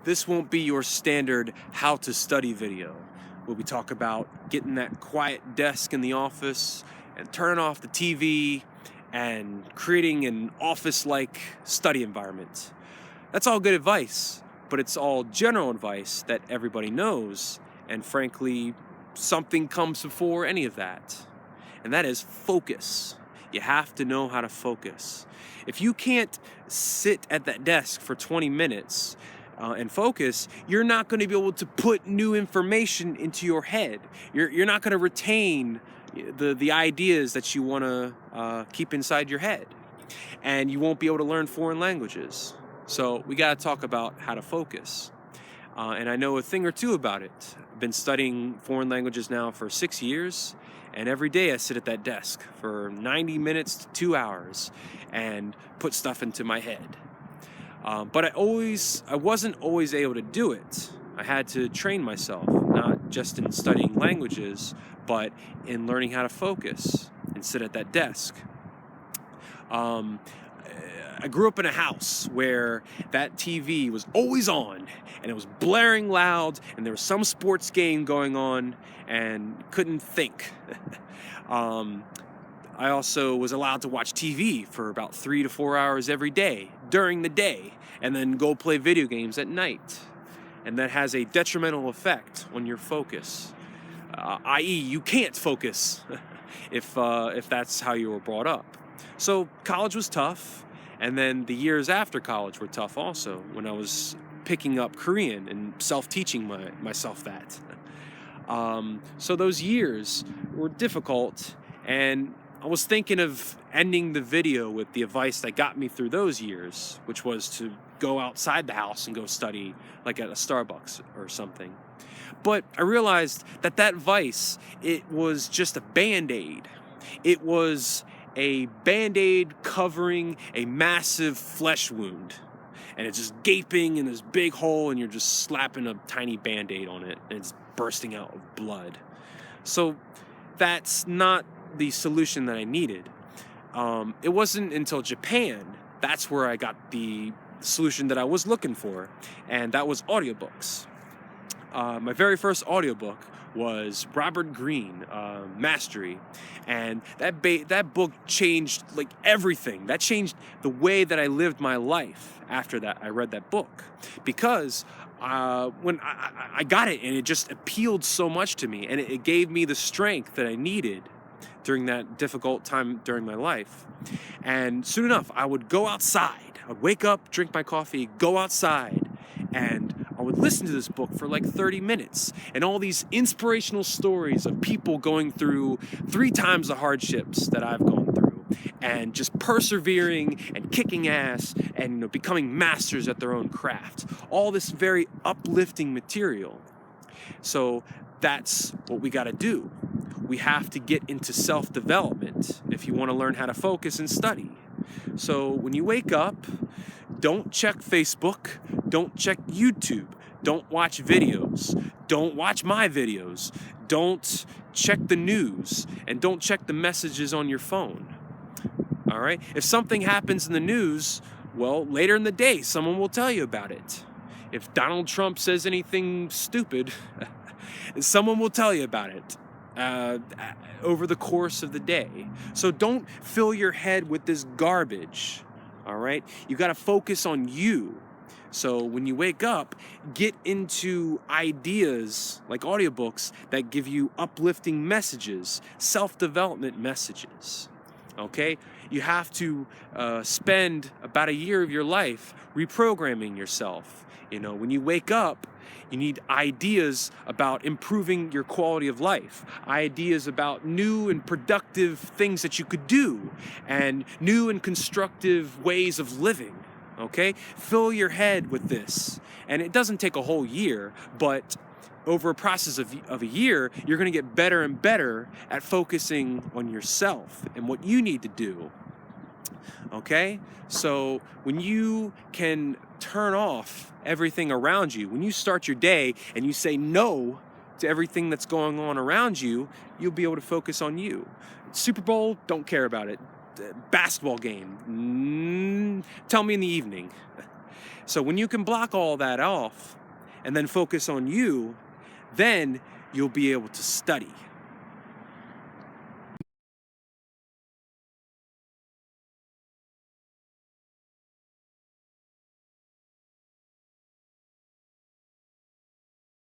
This won't be your standard how to study video, where we talk about getting that quiet desk in the office and turning off the TV and creating an office-like study environment. That's all good advice, but it's all general advice that everybody knows, and frankly, something comes before any of that, and that is focus. You have to know how to focus. If you can't sit at that desk for 20 minutes and focus, you're not going to be able to put new information into your head. You're not going to retain the ideas that you want to keep inside your head. And you won't be able to learn foreign languages. So we got to talk about how to focus. And I know a thing or two about it. I've been studying foreign languages now for 6 years. And every day I sit at that desk for 90 minutes to 2 hours and put stuff into my head. But I wasn't always able to do it. I had to train myself, not just in studying languages, but in learning how to focus and sit at that desk. I grew up in a house where that TV was always on and it was blaring loud and there was some sports game going on and couldn't think. I also was allowed to watch TV for about 3 to 4 hours every day during the day and then go play video games at night. And that has a detrimental effect on your focus, i.e. you can't focus if that's how you were brought up. So college was tough, and then the years after college were tough also, when I was picking up Korean and self-teaching myself that. So those years were difficult, and I was thinking of ending the video with the advice that got me through those years, which was to go outside the house and go study like at a Starbucks or something. But I realized that advice, it was just a Band-Aid. It was a Band-Aid covering a massive flesh wound. And it's just gaping in this big hole, and you're just slapping a tiny Band-Aid on it, and it's bursting out with blood. So that's not the solution that I needed. It wasn't until Japan, that's where I got the solution that I was looking for, and that was audiobooks. My very first audiobook was Robert Greene, Mastery, and that book changed like everything. That changed the way that I lived my life after that I read that book, because when I got it, and it just appealed so much to me, and it gave me the strength that I needed during that difficult time during my life. And soon enough, I would go outside. I'd wake up, drink my coffee, go outside, and I would listen to this book for like 30 minutes, and all these inspirational stories of people going through 3 times the hardships that I've gone through, and just persevering and kicking ass and becoming masters at their own craft. All this very uplifting material. So that's what we got to do. We have to get into self-development if you want to learn how to focus and study. So when you wake up, don't check Facebook, don't check YouTube, don't watch videos, don't watch my videos, don't check the news, and don't check the messages on your phone. All right? If something happens in the news, well, later in the day, someone will tell you about it. If Donald Trump says anything stupid, someone will tell you about it. Over the course of the day. So don't fill your head with this garbage, all right? You got to focus on you. So when you wake up, get into ideas like audiobooks that give you uplifting messages, self-development messages, okay? You have to spend about a year of your life reprogramming yourself. When you wake up, you need ideas about improving your quality of life, ideas about new and productive things that you could do, and new and constructive ways of living, okay? Fill your head with this. And it doesn't take a whole year, but over a process of a year, you're going to get better and better at focusing on yourself and what you need to do. Okay? So when you can turn off everything around you, when you start your day and you say no to everything that's going on around you, you'll be able to focus on you. Super Bowl, don't care about it. Basketball game, tell me in the evening. So when you can block all that off and then focus on you, then you'll be able to study.